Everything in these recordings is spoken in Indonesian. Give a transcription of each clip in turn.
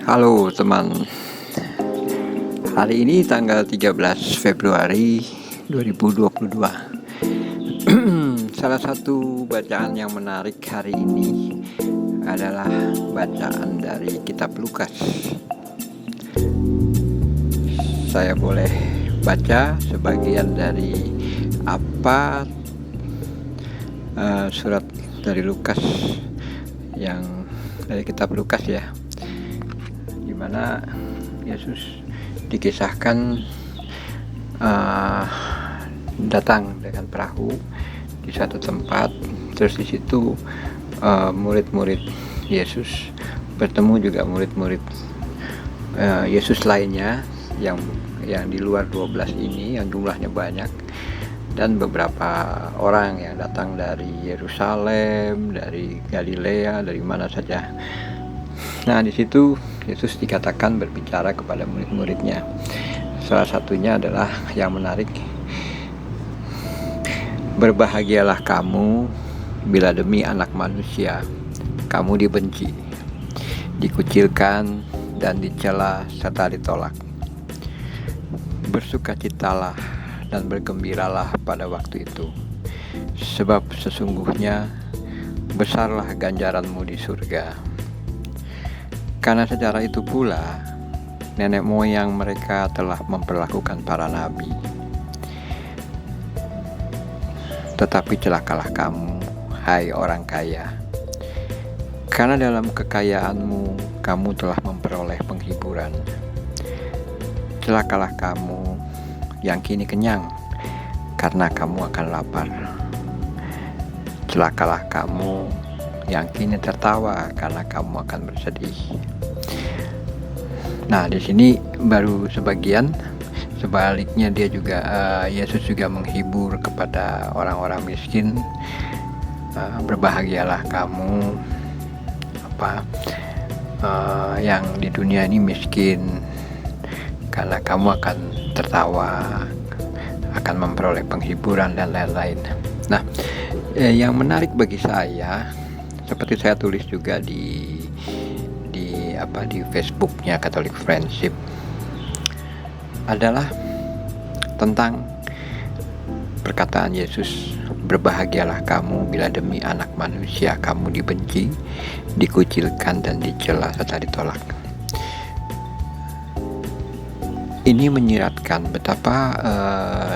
Halo teman, hari ini tanggal 13 Februari 2022. Salah satu bacaan yang menarik hari ini adalah bacaan dari kitab Lukas. Saya boleh baca sebagian dari apa surat dari Lukas, yang dari kitab Lukas ya, di mana Yesus dikisahkan datang dengan perahu di satu tempat, terus di situ murid-murid Yesus bertemu juga murid-murid Yesus lainnya yang di luar 12 ini, yang jumlahnya banyak, dan beberapa orang yang datang dari Yerusalem, dari Galilea, dari mana saja. Nah, di situ Yesus dikatakan berbicara kepada murid-muridnya. Salah satunya adalah yang menarik, berbahagialah kamu bila demi Anak Manusia kamu dibenci, dikucilkan dan dicela serta ditolak. Bersukacitalah dan bergembiralah pada waktu itu, sebab sesungguhnya besarlah ganjaranmu di surga. Karena secara itu pula nenek moyang mereka telah memperlakukan para nabi. Tetapi celakalah kamu, hai orang kaya, karena dalam kekayaanmu kamu telah memperoleh penghiburan. Celakalah kamu yang kini kenyang, karena kamu akan lapar. Celakalah kamu yang kini tertawa, karena kamu akan bersedih. Nah, di sini baru sebagian. Sebaliknya dia juga Yesus juga menghibur kepada orang-orang miskin. Berbahagialah kamu yang di dunia ini miskin, karena kamu akan tertawa, akan memperoleh penghiburan dan lain-lain. Nah, yang menarik bagi saya, seperti saya tulis juga di Facebooknya Catholic Friendship, adalah tentang perkataan Yesus, berbahagialah kamu bila demi Anak Manusia kamu dibenci, dikucilkan dan dicela serta ditolak. Ini menyiratkan betapa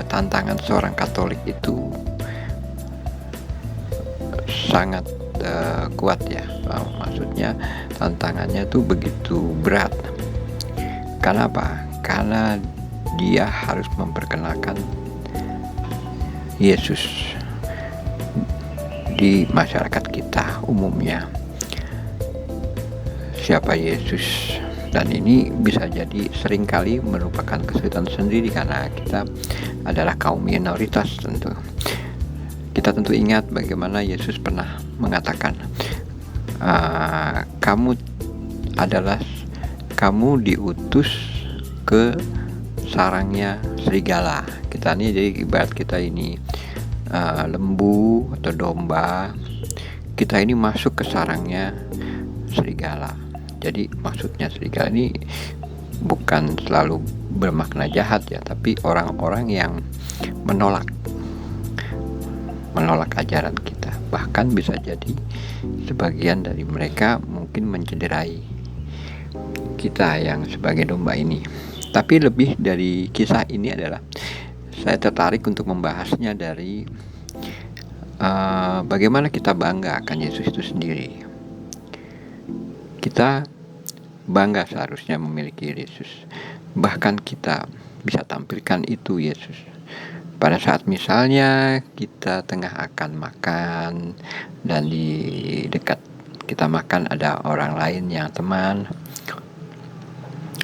tantangan seorang Katolik itu sangat kuat ya. Maksudnya tantangannya tuh begitu berat. Karena apa? Karena dia harus memperkenalkan Yesus di masyarakat kita umumnya. Siapa Yesus? Dan ini bisa jadi seringkali merupakan kesulitan sendiri, karena kita adalah kaum minoritas tentu. Kita tentu ingat bagaimana Yesus pernah mengatakan, kamu diutus ke sarangnya serigala. Kita ini jadi ibarat kita ini lembu atau domba, kita ini masuk ke sarangnya serigala. Jadi maksudnya serigala ini bukan selalu bermakna jahat ya, tapi orang-orang yang menolak ajaran kita. Bahkan bisa jadi sebagian dari mereka mungkin mencederai kita yang sebagai domba ini. Tapi lebih dari kisah ini adalah saya tertarik untuk membahasnya dari bagaimana kita bangga akan Yesus itu sendiri. Kita bangga seharusnya memiliki Yesus. Bahkan kita bisa tampilkan itu Yesus. Pada saat misalnya kita tengah akan makan, dan di dekat kita makan ada orang lain yang teman,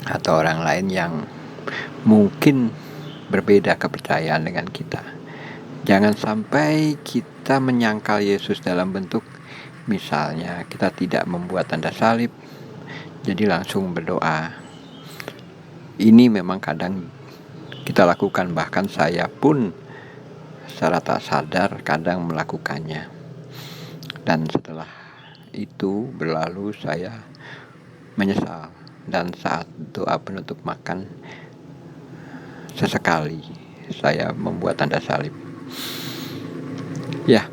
atau orang lain yang mungkin berbeda kepercayaan dengan kita. Jangan sampai kita menyangkal Yesus dalam bentuk, misalnya kita tidak membuat tanda salib, jadi langsung berdoa. Ini memang kadang kita lakukan, bahkan saya pun secara tak sadar kadang melakukannya. Dan setelah itu berlalu saya menyesal dan saat doa penutup makan, sesekali saya membuat tanda salib. Ya,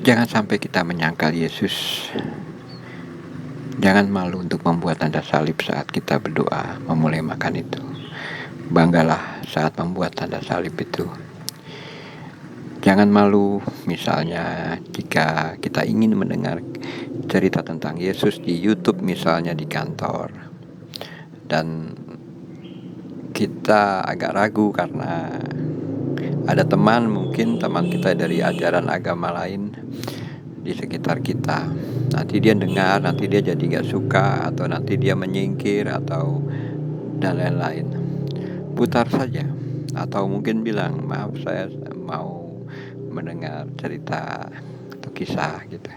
jangan sampai kita menyangkal Yesus. Jangan malu untuk membuat tanda salib saat kita berdoa memulai makan itu. Banggalah saat membuat tanda salib itu. Jangan malu misalnya jika kita ingin mendengar cerita tentang Yesus di YouTube misalnya di kantor, dan kita agak ragu karena ada mungkin teman kita dari ajaran agama lain di sekitar kita. Nanti dia dengar, nanti dia jadi gak suka, atau nanti dia menyingkir, atau dan lain-lain. Putar saja, atau mungkin bilang, maaf saya mau mendengar cerita atau kisah gitu.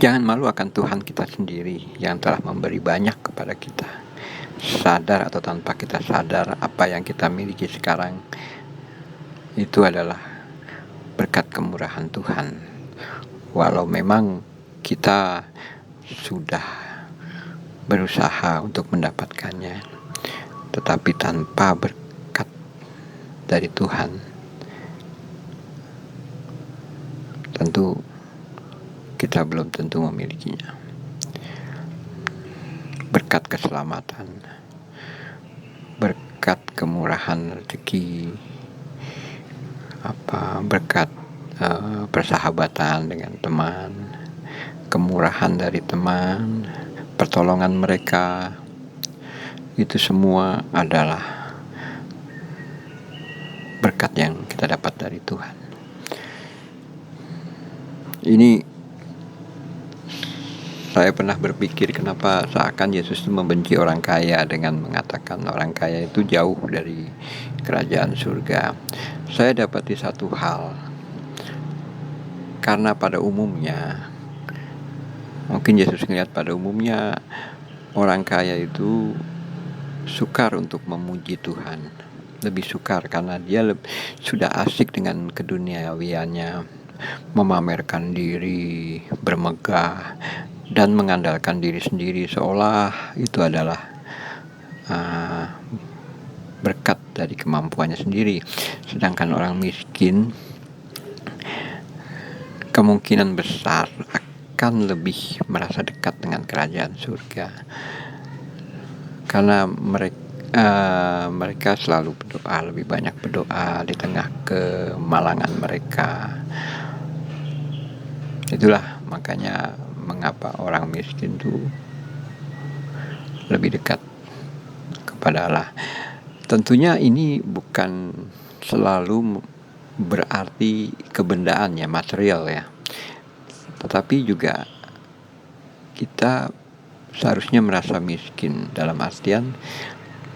Jangan malu akan Tuhan kita sendiri yang telah memberi banyak kepada kita. Sadar atau tanpa kita sadar, apa yang kita miliki sekarang itu adalah berkat kemurahan Tuhan. Walau memang kita sudah berusaha untuk mendapatkannya, tetapi tanpa berkat dari Tuhan, tentu kita belum tentu memilikinya. Berkat keselamatan, berkat kemurahan rezeki, berkat persahabatan dengan teman, kemurahan dari teman, pertolongan mereka, itu semua adalah berkat yang kita dapat dari Tuhan. Ini saya pernah berpikir kenapa seakan Yesus itu membenci orang kaya dengan mengatakan orang kaya itu jauh dari kerajaan surga. Saya dapati satu hal, karena pada umumnya, mungkin Yesus melihat pada umumnya orang kaya itu sukar untuk memuji Tuhan, lebih sukar karena dia sudah asik dengan keduniawiannya, memamerkan diri, bermegah, dan mengandalkan diri sendiri seolah itu adalah berkat dari kemampuannya sendiri. Sedangkan orang miskin kemungkinan besar akan lebih merasa dekat dengan kerajaan surga, karena mereka selalu berdoa, lebih banyak berdoa di tengah kemalangan mereka. Itulah makanya mengapa orang miskin itu lebih dekat kepada Allah. Tentunya ini bukan selalu berarti kebendaannya material ya, tetapi juga kita seharusnya merasa miskin dalam artian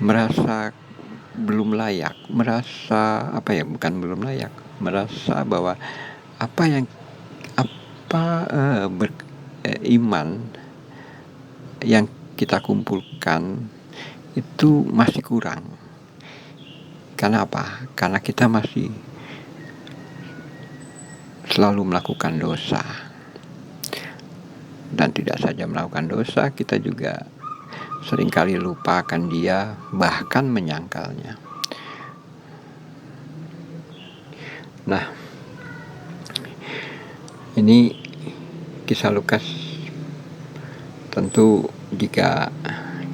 merasa belum layak, merasa merasa bahwa iman yang kita kumpulkan itu masih kurang. Karena apa? Karena kita masih selalu melakukan dosa. Dan tidak saja melakukan dosa, kita juga seringkali lupa akan Dia, bahkan menyangkalnya. Nah, ini kisah Lukas. Tentu jika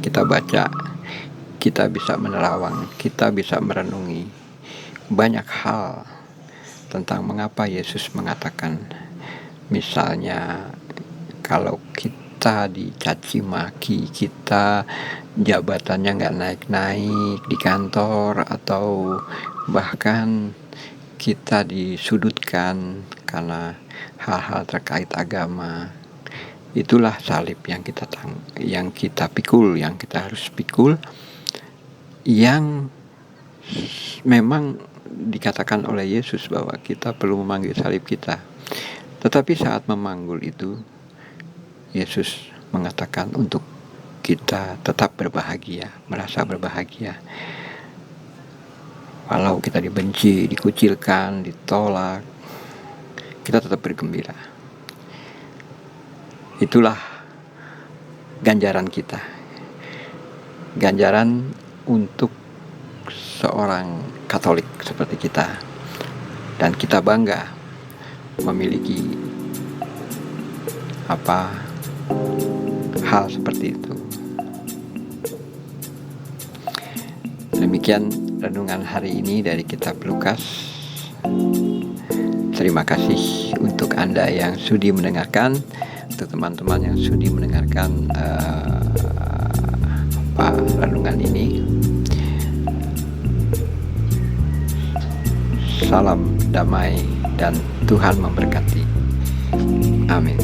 kita baca, kita bisa menerawang, kita bisa merenungi banyak hal tentang mengapa Yesus mengatakan, misalnya kalau kita dicaci maki, kita jabatannya gak naik-naik di kantor, atau bahkan kita disudutkan karena hal-hal terkait agama, itulah salib yang kita pikul, yang kita harus pikul, yang memang dikatakan oleh Yesus bahwa kita perlu memanggil salib kita. Tetapi saat memanggul itu, Yesus mengatakan untuk kita tetap berbahagia, merasa berbahagia. Walau kita dibenci, dikucilkan, ditolak, kita tetap bergembira. Itulah ganjaran kita, ganjaran untuk seorang Katolik seperti kita, dan kita bangga memiliki hal seperti itu. Demikian renungan hari ini dari kitab Lukas. Terima kasih untuk Anda yang sudi mendengarkan, untuk teman-teman yang sudi mendengarkan renungan ini. Salam damai dan Tuhan memberkati. Amin.